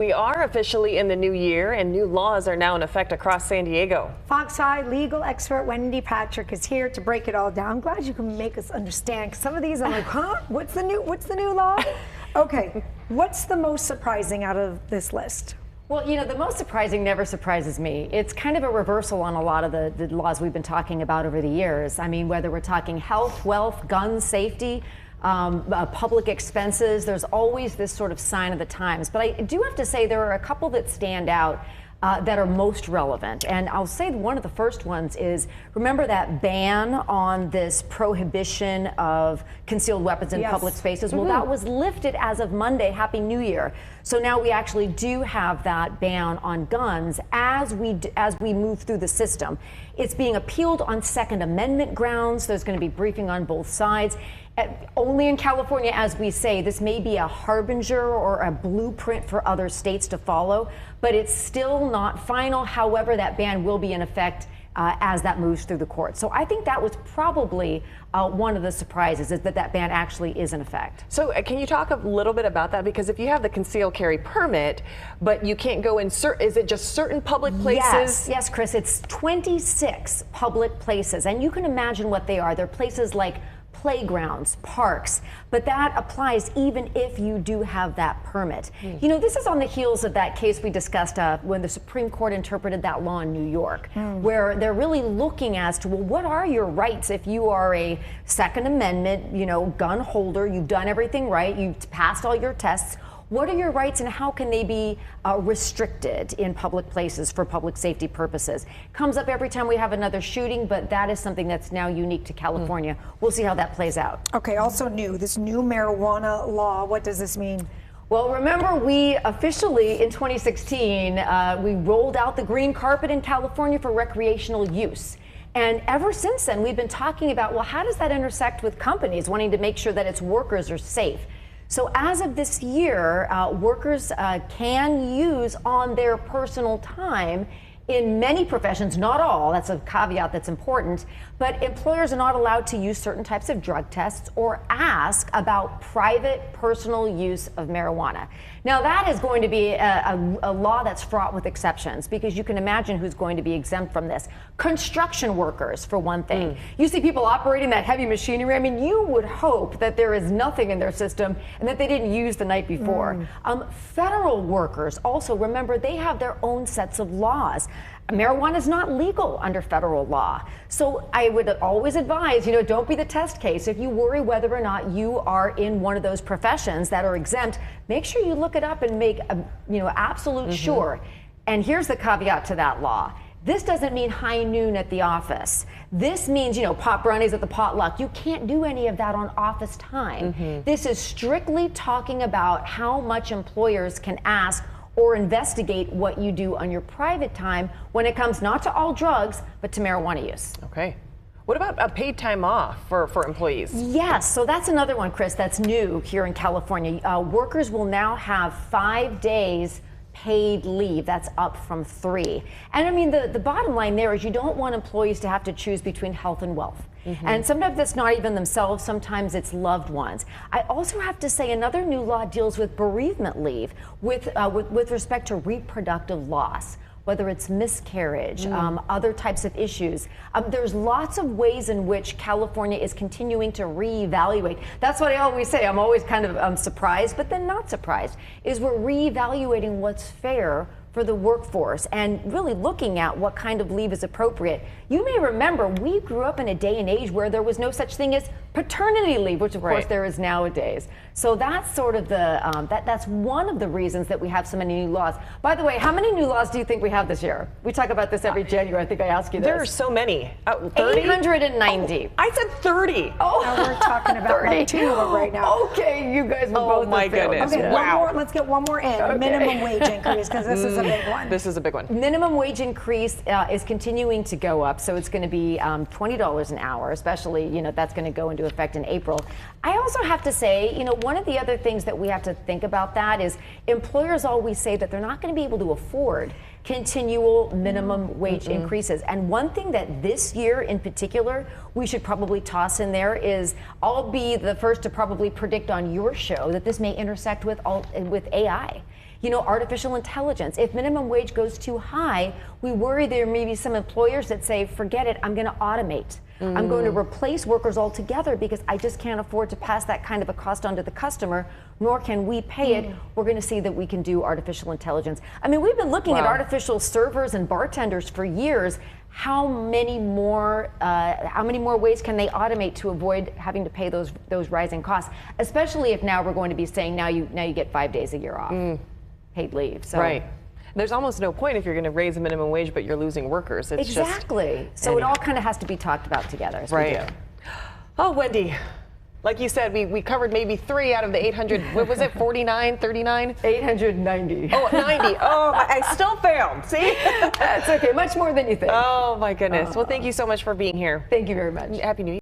We are officially in the new year, and new laws are now in effect across San Diego. Fox High legal expert Wendy Patrick is here to break it all down. Glad you can make us understand. 'Cause some of these I'm like, huh? What's the new law? Okay, what's the most surprising out of this list? Well, you know, the most surprising never surprises me. It's kind of a reversal on a lot of the laws we've been talking about over the years. I mean, whether we're talking health, wealth, gun safety, public expenses, there's always this sort of sign of the times. But I do have to say there are a couple that stand out that are most relevant. And I'll say one of the first ones is, remember that ban on this prohibition of concealed weapons in public spaces? Well, that was lifted as of Monday. Happy New Year. So now we actually do have that ban on guns as we move through the system. It's being appealed on Second Amendment grounds. There's going to be briefing on both sides. Only in California, as we say, this may be a harbinger or a blueprint for other states to follow, but it's still not final. However, that ban will be in effect as that moves through the court. So I think that was probably one of the surprises, is that ban actually is in effect. So can you talk a little bit about that? Because if you have the concealed carry permit, but you can't go in, is it just certain public places? Yes, Chris, it's 26 public places, and you can imagine what they are. They're places like playgrounds, parks, but that applies even if you do have that permit. You know, this is on the heels of that case we discussed when the Supreme Court interpreted that law in New York, where they're really looking as to, well, what are your rights if you are a Second Amendment, you know, gun holder, you've done everything right, you've passed all your tests. What are your rights and how can they be restricted in public places for public safety purposes? Comes up every time we have another shooting, but that is something that's now unique to California. We'll see how that plays out. Okay, also this new marijuana law, what does this mean? Well, remember, we officially, in 2016, we rolled out the green carpet in California for recreational use. And ever since then, we've been talking about, well, how does that intersect with companies wanting to make sure that its workers are safe? So as of this year, workers can use on their personal time in many professions, not all, that's a caveat that's important, but employers are not allowed to use certain types of drug tests or ask about private personal use of marijuana. Now that is going to be a law that's fraught with exceptions, because you can imagine who's going to be exempt from this. Construction workers, for one thing. You see people operating that heavy machinery, I mean, you would hope that there is nothing in their system and that they didn't use the night before. Federal workers also, remember, they have their own sets of laws. Marijuana is not legal under federal law. So I would always advise, you know, don't be the test case. If you worry whether or not you are in one of those professions that are exempt, make sure you look it up and make, absolute sure. And here's the caveat to that law. This doesn't mean high noon at the office. This means, you know, pot brownies at the potluck. You can't do any of that on office time. This is strictly talking about how much employers can ask or investigate what you do on your private time when it comes not to all drugs, but to marijuana use. Okay. What about a paid time off for employees? Yes, so that's another one, Chris, that's new here in California. Workers will now have 5 days paid leave. That's up from 3. And I mean, the bottom line there is you don't want employees to have to choose between health and wealth. And sometimes it's not even themselves, sometimes it's loved ones. I also have to say another new law deals with bereavement leave with respect to reproductive loss, whether it's miscarriage, other types of issues. There's lots of ways in which California is continuing to reevaluate. That's what I always say. I'm always kind of surprised, but then not surprised, is we're reevaluating what's fair for the workforce and really looking at what kind of leave is appropriate. You may remember we grew up in a day and age where there was no such thing as paternity leave, which of course there is nowadays. So that's sort of the that's one of the reasons that we have so many new laws. By the way, how many new laws do you think we have this year? We talk about this every January. I think I ask you this. There are so many. 30? 890. Oh, I said 30. Oh, now we're talking about 30. like 2 of them right now. Okay, you guys were both. Oh my goodness. Okay, wow. one more, let's get one more in. Minimum wage increase, because this is a big one. This is a big one. Minimum wage increase is continuing to go up, so it's going to be $20 an hour, especially, you know, that's going to go into effect in April. I also have to say, you know, one of the other things that we have to think about that is employers always say that they're not going to be able to afford continual minimum wage increases. And one thing that this year in particular we should probably toss in there is, I'll be the first to probably predict on your show that this may intersect with AI. Artificial intelligence. If minimum wage goes too high, we worry there may be some employers that say, forget it, I'm going to automate. I'm going to replace workers altogether because I just can't afford to pass that kind of a cost on to the customer, nor can we pay it. We're going to see that we can do artificial intelligence. I mean, we've been looking at artificial servers and bartenders for years. How many more ways can they automate to avoid having to pay those rising costs? Especially if now we're going to be saying now you get 5 days a year off paid leave. So. Right. There's almost no point if you're going to raise the minimum wage, but you're losing workers. It's exactly. So it all kind of has to be talked about together. As we do. Oh, Wendy, like you said, we covered maybe 3 out of the 800. What was it? 49, 39? 890. Oh, 90. Oh, I still failed. See? That's okay. Much more than you think. Oh my goodness. Well, thank you so much for being here. Thank you very much. Happy New Year.